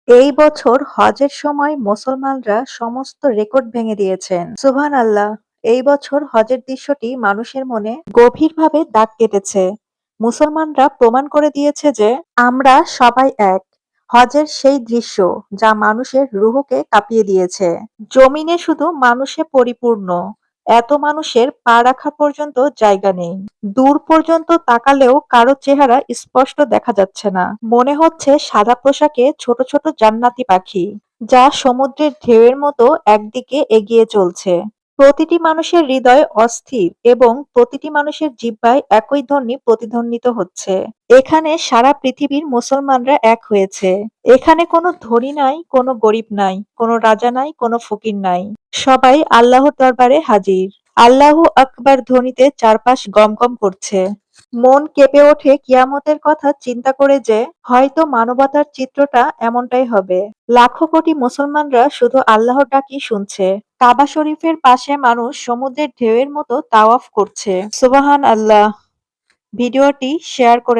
এই বছর হজের সময় মুসলমানরা সমস্ত রেকর্ড ভেঙে দিয়েছেন। সুবহানাল্লাহ। এই বছর হজের দৃশ্যটি মানুষের মনে গভীরভাবে দাগ কেটেছে। মুসলমানরা প্রমাণ করে দিয়েছে যে আমরা সবাই এক। হজের সেই দৃশ্য যা মানুষের রুহকে কাঁপিয়ে দিয়েছে। জমিনে শুধু মানুষে পরিপূর্ণ। এত মানুষের পা রাখা পর্যন্ত জায়গা নেই। দূর পর্যন্ত তাকালেও কারো চেহারা স্পষ্ট দেখা যাচ্ছে না। মনে হচ্ছে সাদা পোশাকে ছোট ছোট জান্নাতি পাখি, যা সমুদ্রের ঢেউয়ের মতো একদিকে এগিয়ে চলছে। প্রতিটি মানুষের হৃদয় অস্থির এবং প্রতিটি মানুষের জিহ্বায় একই ধ্বনি প্রতিধ্বনিত হচ্ছে। এখানে সারা পৃথিবীর মুসলমানরা এক হয়েছে। এখানে কোনো ধনী নাই, কোনো গরিব নাই, কোনো রাজা নাই, কোনো ফকির নাই। সবাই আল্লাহর দরবারে হাজির। আল্লাহু আকবার ধ্বনিতে চারপাশ গমগম করছে। মন কেঁপে ওঠে কিয়ামতের কথা চিন্তা করে যে হয়তো মানবতার চিত্রটা এমনটাই হবে। লাখো কোটি মুসলমানরা শুধু আল্লাহর ডাকই শুনছে। কাবা শরীফের পাশে মানুষ সমুদ্রের ঢেউয়ের মতো তাওয়াফ করছে। সুবহান আল্লাহ। ভিডিওটি শেয়ার করে